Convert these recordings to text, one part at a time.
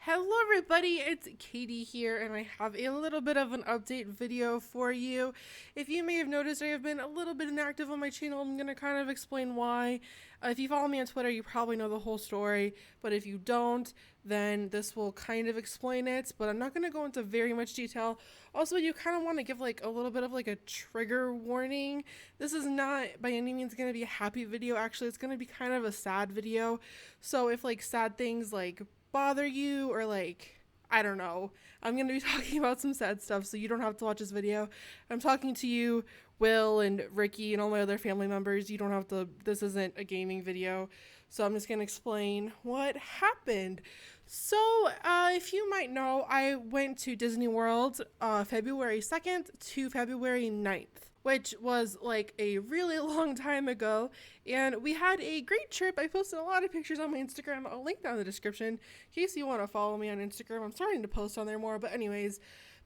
Hello everybody, it's Katie here and I have a little bit of an update video for you. If you may have noticed, I have been a little bit inactive on my channel. I'm going to kind of explain why. If you follow me on Twitter, you probably know the whole story, but if you don't, then this will kind of explain it, but I'm not going to go into very much detail. Also, you kind of want to give like a little bit of like a trigger warning. This is not by any means going to be a happy video. Actually, it's going to be kind of a sad video. So if like sad things like bother you or like I don't know. I'm going to be talking about some sad stuff, so you don't have to watch this video. I'm talking to you, Will and Ricky and all my other family members. You don't have to, this isn't a gaming video. So I'm just going to explain what happened. So, if you might know, I went to Disney World February 2nd to February 9th, which was like a really long time ago. And we had a great trip. I posted a lot of pictures on my Instagram. I'll link down in the description in case you want to follow me on Instagram. I'm starting to post on there more. But anyways,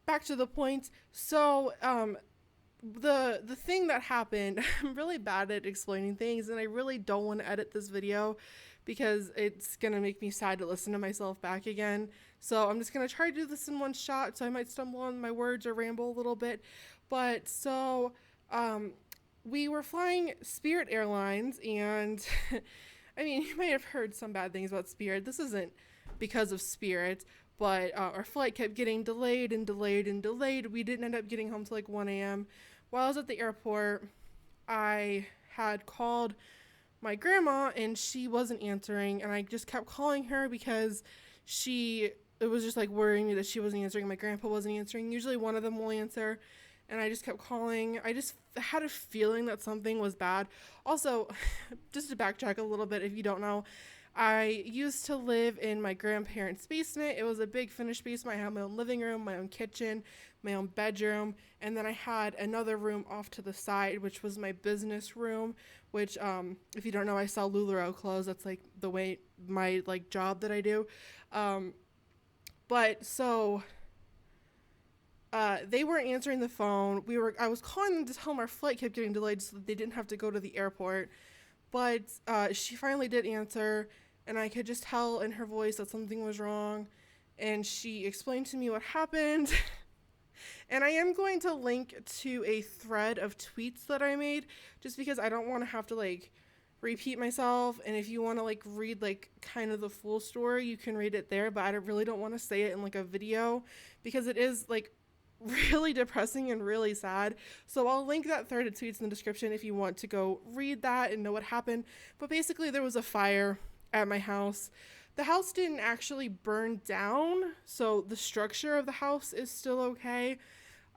back to the point. So, the thing that happened, I'm really bad at explaining things, and I really don't want to edit this video because it's gonna make me sad to listen to myself back again. So I'm just gonna try to do this in one shot. So I might stumble on my words or ramble a little bit. But so we were flying Spirit Airlines, and I mean, you might have heard some bad things about Spirit. This isn't because of Spirit, but our flight kept getting delayed and delayed and delayed. We didn't end up getting home till like 1 a.m. While I was at the airport, I had called my grandma and she wasn't answering, and I just kept calling her because it was just like worrying me that she wasn't answering. My grandpa wasn't answering. Usually one of them will answer, and I just kept calling. I just had a feeling that something was bad. Also, just to backtrack a little bit, if you don't know, I used to live in my grandparents' basement. It was a big finished basement. I had my own living room, my own kitchen, my own bedroom, and then I had another room off to the side, which was my business room, which, if you don't know, I sell LuLaRoe clothes. That's like the way my like job that I do. Um, but so they weren't answering the phone. I was calling them to tell them our flight kept getting delayed so that they didn't have to go to the airport. But she finally did answer, and I could just tell in her voice that something was wrong. And she explained to me what happened. And I am going to link to a thread of tweets that I made just because I don't want to have to like repeat myself. And if you want to like read like kind of the full story, you can read it there. But I really don't want to say it in like a video because it is like really depressing and really sad. So I'll link that thread of tweets in the description if you want to go read that and know what happened. But basically, there was a fire at my house. The house didn't actually burn down, so the structure of the house is still okay.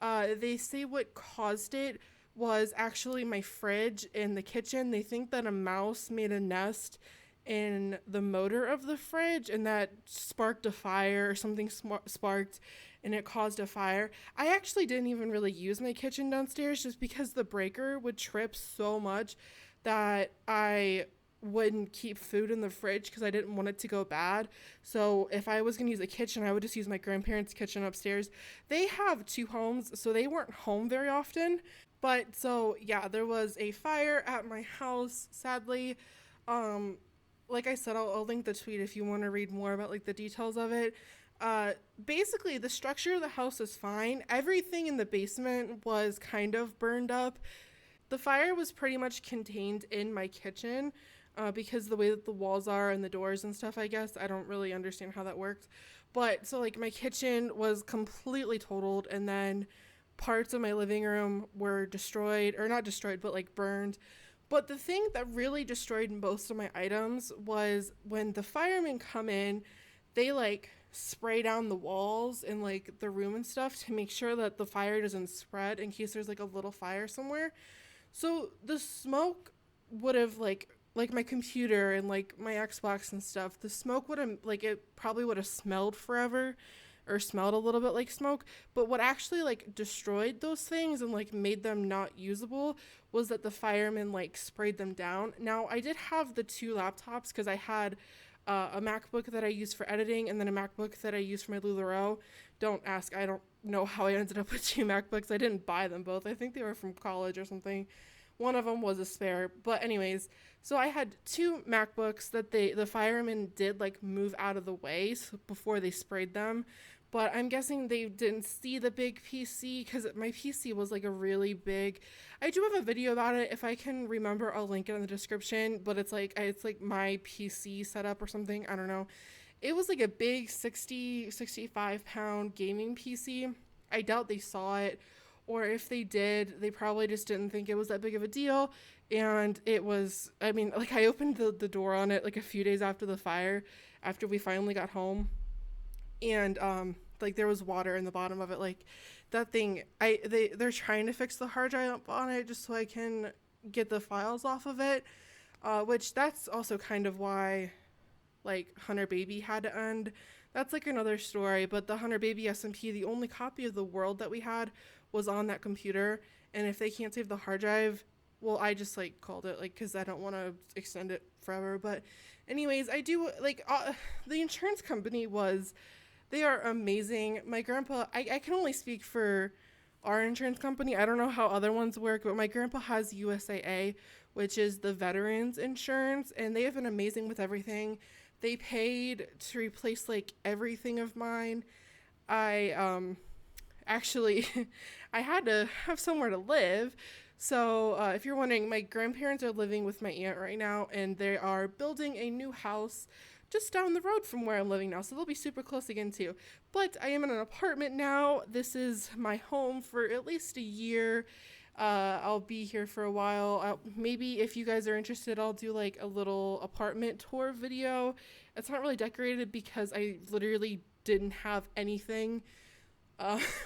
They say what caused it was actually my fridge in the kitchen. They think that a mouse made a nest in the motor of the fridge and that sparked a fire, or something sparked and it caused a fire. I actually didn't even really use my kitchen downstairs just because the breaker would trip so much that I wouldn't keep food in the fridge because I didn't want it to go bad. So if I was going to use a kitchen, I would just use my grandparents' kitchen upstairs. They have two homes, so they weren't home very often. But so yeah, there was a fire at my house, sadly. Um, like I said, I'll link the tweet if you want to read more about like the details of it. Basically, the structure of the house is fine. Everything in the basement was kind of burned up. The fire was pretty much contained in my kitchen because the way that the walls are and the doors and stuff, I guess. I don't really understand how that works. But so, like, my kitchen was completely totaled, and then parts of my living room were destroyed, or not destroyed, but like burned. But the thing that really destroyed most of my items was when the firemen come in, they like spray down the walls and like the room and stuff to make sure that the fire doesn't spread in case there's like a little fire somewhere. So the smoke would have like my computer and like my Xbox and stuff, the smoke would have like it probably would have smelled forever or smelled a little bit like smoke. But what actually like destroyed those things and like made them not usable was that the firemen like sprayed them down. Now I did have the two laptops because I had a MacBook that I used for editing and then a MacBook that I used for my LuLaRoe. Don't ask, I don't know how I ended up with two MacBooks. I didn't buy them both. I think they were from college or something. One of them was a spare. But anyways, so I had two MacBooks that the firemen did like move out of the way before they sprayed them. But I'm guessing they didn't see the big PC because my PC was like a really big. I do have a video about it. If I can remember, I'll link it in the description. But it's like my PC setup or something. I don't know. It was like a big 65 pound gaming PC. I doubt they saw it, or if they did, they probably just didn't think it was that big of a deal. And it was, I mean, like I opened the door on it like a few days after the fire, after we finally got home. And like there was water in the bottom of it. Like that thing, they're trying to fix the hard drive on it just so I can get the files off of it. Which that's also kind of why like Hunter Baby had to end. That's like another story, but the Hunter Baby SMP, the only copy of the world that we had was on that computer, and if they can't save the hard drive, well, I just like called it, like, because I don't want to extend it forever. But anyways, I do like the insurance company they are amazing. My grandpa, I can only speak for our insurance company. I don't know how other ones work, but my grandpa has USAA, which is the veterans insurance, and they have been amazing with everything. They paid to replace like everything of mine. I actually I had to have somewhere to live. So if you're wondering, my grandparents are living with my aunt right now, and they are building a new house just down the road from where I'm living now. So they'll be super close again too. But I am in an apartment now. This is my home for at least a year. I'll be here for a while. Maybe if you guys are interested, I'll do like a little apartment tour video. It's not really decorated because I literally didn't have anything,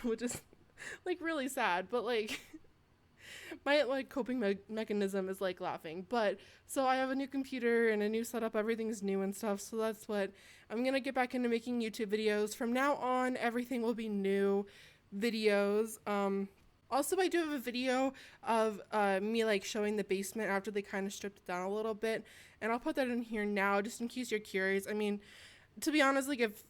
which is like really sad. But like my like coping mechanism is like laughing. But so I have a new computer and a new setup. Everything's new and stuff. So that's what I'm gonna get back into, making YouTube videos. From now on, everything will be new videos. Also, I do have a video of me like showing the basement after they kind of stripped it down a little bit, and I'll put that in here now just in case you're curious. I mean, to be honest, like if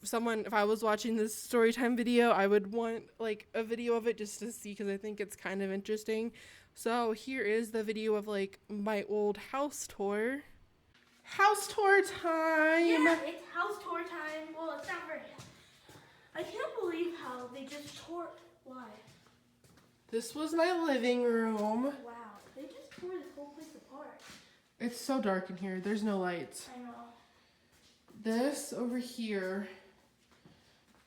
I was watching this story time video, I would want like a video of it just to see, because I think it's kind of interesting. So here is the video of like my old house tour. House tour time! Yeah, it's house tour time. Well, it's not very. I can't believe how they just tore. Why? This was my living room. Wow, they just tore this whole place apart. It's so dark in here. There's no lights. I know. This over here,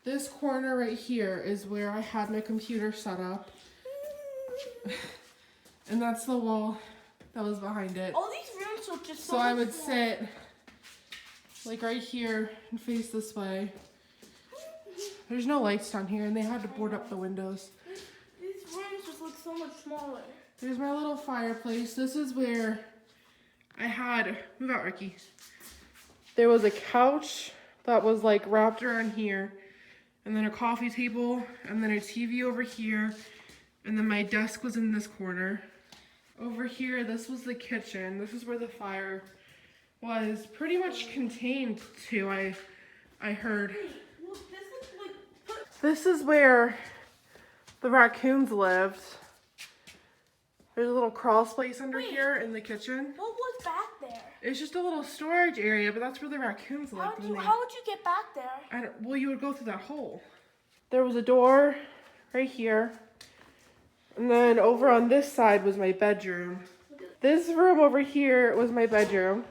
this corner right here is where I had my computer set up. And that's the wall that was behind it. All these rooms look just so I would sit like right here and face this way. There's no lights down here, and they had to board up the windows. These rooms just look so much smaller. There's my little fireplace. This is where I had, move out, Ricky. There was a couch that was like wrapped around here, and then a coffee table, and then a TV over here, and then my desk was in this corner. Over here, this was the kitchen. This is where the fire was pretty much contained to, I heard. Wait, well, this is like. This is where the raccoons lived. There's a little crawl space under here in the kitchen. What was back there? It's just a little storage area, but that's where the raccoons lived. How would you get back there? Well, you would go through that hole. There was a door right here. And then over on this side was my bedroom. This room over here was my bedroom.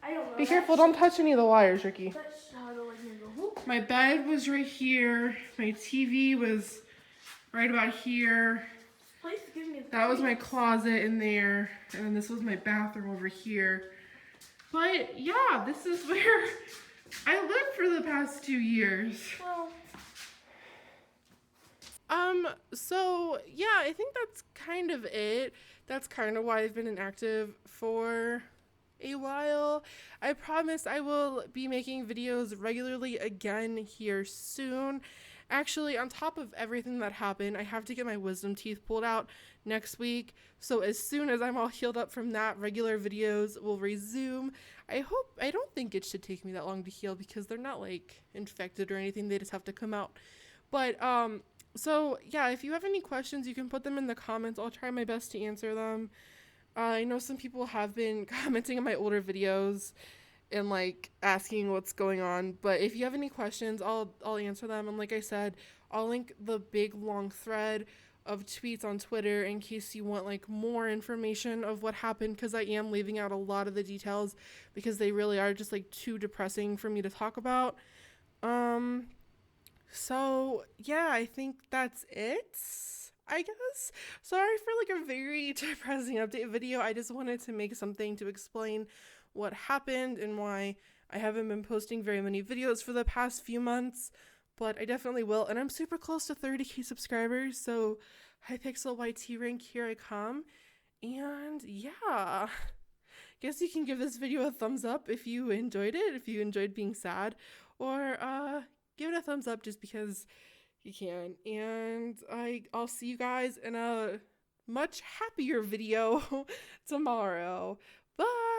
I don't know. Be careful, don't touch any of the wires, Ricky. That's how to let me go. My bed was right here. My TV was right about here. Please give me That was my closet in there. And then this was my bathroom over here. But yeah, this is where I lived for the past 2 years. Well. So yeah, I think that's kind of it. That's kind of why I've been inactive for a while. I promise I will be making videos regularly again here soon. Actually, on top of everything that happened, I have to get my wisdom teeth pulled out next week. So as soon as I'm all healed up from that, regular videos will resume. I don't think it should take me that long to heal, because they're not like infected or anything. They just have to come out. But so yeah, if you have any questions, you can put them in the comments. I'll try my best to answer them. I know some people have been commenting on my older videos and like asking what's going on, but if you have any questions, I'll answer them. And like I said, I'll link the big long thread of tweets on Twitter in case you want like more information of what happened, because I am leaving out a lot of the details because they really are just like too depressing for me to talk about. Um so yeah, I think that's it. I guess. Sorry for like a very depressing update video. I just wanted to make something to explain what happened and why I haven't been posting very many videos for the past few months, but I definitely will. And I'm super close to 30k subscribers, so Hypixel YT rank, here I come. And yeah, guess you can give this video a thumbs up if you enjoyed it, if you enjoyed being sad, or give it a thumbs up just because you can. And I'll see you guys in a much happier video tomorrow. Bye.